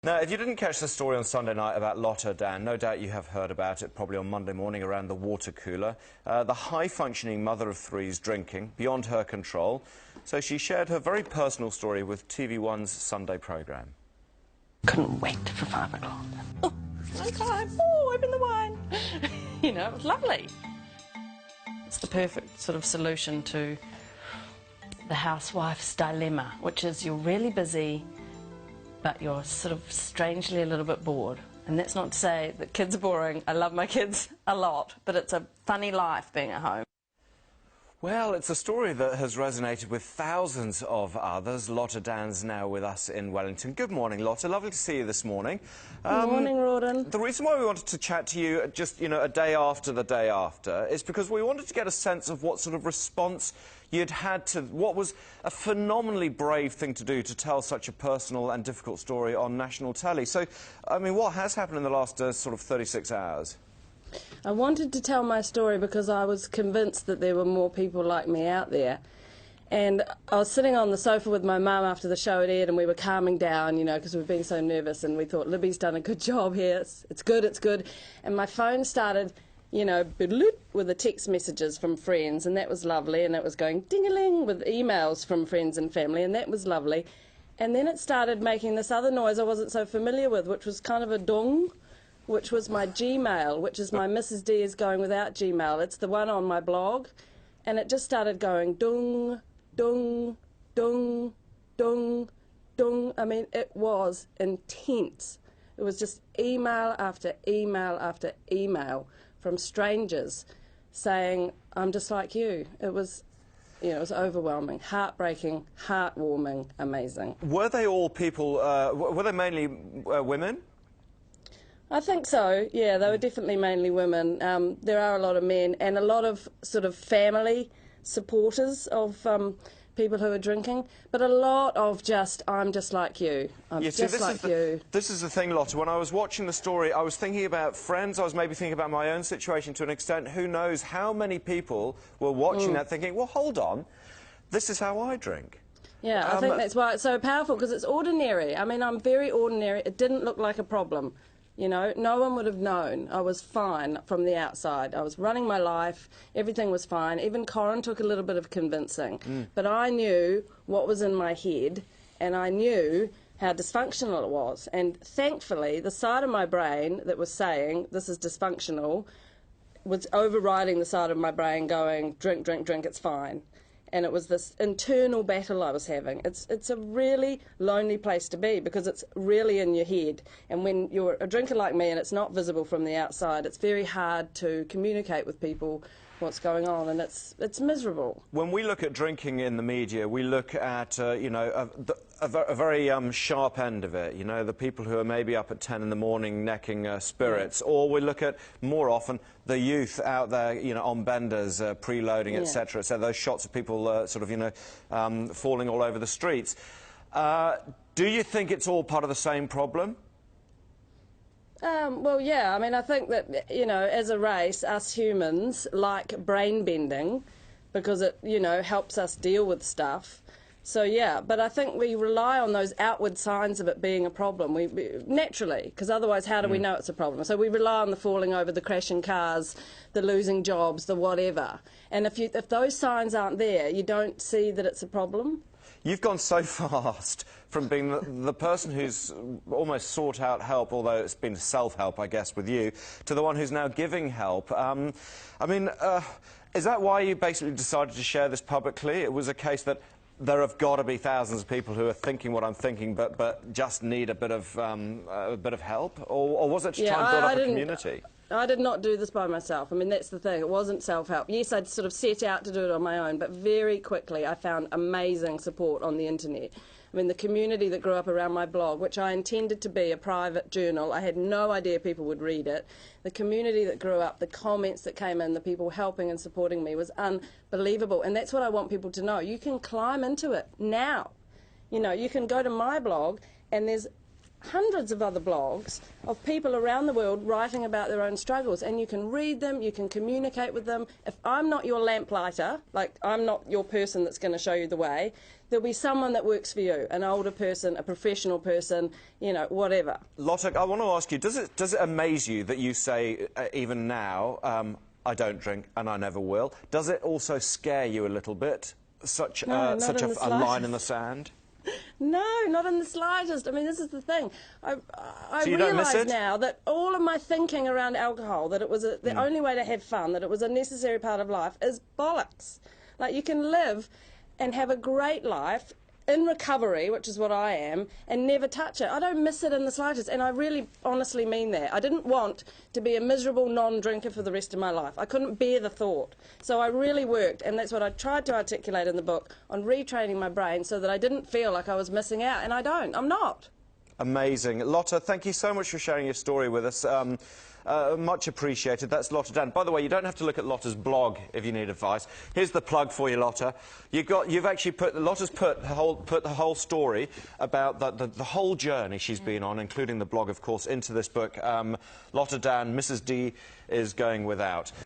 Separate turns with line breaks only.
Now, if you didn't catch the story on Sunday night about Lotte Dan, no doubt you have heard about it probably on Monday morning around the water cooler. The high-functioning mother of three is drinking, beyond her control. So she shared her very personal story with TV1's Sunday programme.
Couldn't wait for 5 o'clock. Oh, okay. Oh, open the wine. You know, it was lovely. It's the perfect sort of solution to the housewife's dilemma, which is you're really busy, but you're sort of strangely a little bit bored. And that's not to say that kids are boring. I love my kids a lot, but it's a funny life being at home.
Well, it's a story that has resonated with thousands of others. Lotte Dan's now with us in Wellington. Good morning, Lotte. Lovely to see you this morning.
Good morning, Rawdon.
The reason why we wanted to chat to you just, a day after the day after is because we wanted to get a sense of what sort of response you'd had to what was a phenomenally brave thing to do, to tell such a personal and difficult story on national telly. So, I mean, what has happened in the last sort of 36 hours?
I wanted to tell my story because I was convinced that there were more people like me out there. And I was sitting on the sofa with my mum after the show had aired, and we were calming down, because we were being so nervous, and we thought, Libby's done a good job here, it's good, it's good. And my phone started, with the text messages from friends, and that was lovely, and it was going ding-a-ling with emails from friends and family, and that was lovely. And then it started making this other noise I wasn't so familiar with, which was kind of a dong, which was my Gmail, which is my Mrs. D is going without Gmail. It's the one on my blog. And it just started going dung, dung, dung, dung, dung. I mean, it was intense. It was just email after email after email from strangers saying, I'm just like you. It was, it was overwhelming, heartbreaking, heartwarming, amazing.
Were they all people, were they mainly women?
I think so, yeah, they were definitely mainly women. There are a lot of men and a lot of sort of family supporters of people who are drinking, but a lot of just, I'm just like you, just like you.
This is the thing, Lotte, when I was watching the story, I was thinking about friends, I was maybe thinking about my own situation to an extent. Who knows how many people were watching that thinking, well, hold on, this is how I drink.
Yeah, I think that's why it's so powerful, because it's ordinary. I mean, I'm very ordinary. It didn't look like a problem. No one would have known. I was fine from the outside. I was running my life. Everything was fine. Even Corin took a little bit of convincing. But I knew what was in my head, and I knew how dysfunctional it was. And thankfully, the side of my brain that was saying this is dysfunctional was overriding the side of my brain going, drink, drink, drink, it's fine. And it was this internal battle I was having. It's a really lonely place to be, because it's really in your head. And when you're a drinker like me and it's not visible from the outside, it's very hard to communicate with people what's going on, and it's miserable. When
we look at drinking in the media, we look at, a very sharp end of it, the people who are maybe up at 10 in the morning necking spirits, or we look at, more often, the youth out there, on benders, preloading, etc. So those shots of people falling all over the streets. Do you think it's all part of the same problem?
Well, yeah, I mean, I think that, as a race, us humans like brain bending because it, helps us deal with stuff. So, yeah, but I think we rely on those outward signs of it being a problem, naturally, because otherwise how do we know it's a problem? So we rely on the falling over, the crashing cars, the losing jobs, the whatever. And if those signs aren't there, you don't see that it's a problem.
You've gone so fast from being the person who's almost sought out help, although it's been self-help, I guess, with you, to the one who's now giving help. Is that why you basically decided to share this publicly? It was a case that there have got to be thousands of people who are thinking what I'm thinking, but just need a bit of help, or was it to try and build up a community?
I did not do this by myself. I mean, that's the thing. It wasn't self-help. Yes, I'd sort of set out to do it on my own, but very quickly I found amazing support on the internet. I mean, the community that grew up around my blog, which I intended to be a private journal, I had no idea people would read it. The community that grew up, the comments that came in, the people helping and supporting me was unbelievable. And that's what I want people to know. You can climb into it now. You can go to my blog and there's hundreds of other blogs of people around the world writing about their own struggles, and you can read them, you can communicate with them. If I'm not your lamplighter, like I'm not your person that's going to show you the way, there'll be someone that works for you, an older person, a professional person, you know, whatever.
Lotte, I want to ask you, does it amaze you that you say, even now, I don't drink and I never will? Does it also scare you a little bit, such a line in the sand?
No, not in the slightest. I mean, this is the thing. I
So you don't miss
realise
it?
now that all of my thinking around alcohol, that it was the only way to have fun, that it was a necessary part of life, is bollocks. Like, you can live and have a great life in recovery, which is what I am, and never touch it. I don't miss it in the slightest, and I really honestly mean that. I didn't want to be a miserable non-drinker for the rest of my life. I couldn't bear the thought. So I really worked, and that's what I tried to articulate in the book, on retraining my brain so that I didn't feel like I was missing out, and I don't. I'm not.
Amazing. Lotte, thank you so much for sharing your story with us. Much appreciated. That's Lotte Dan. By the way, you don't have to look at Lotte's blog if you need advice. Here's the plug for you, Lotte. Lotte's put the whole story about the whole journey she's been on, including the blog, of course, into this book. Lotte Dan, Mrs. D, is going without.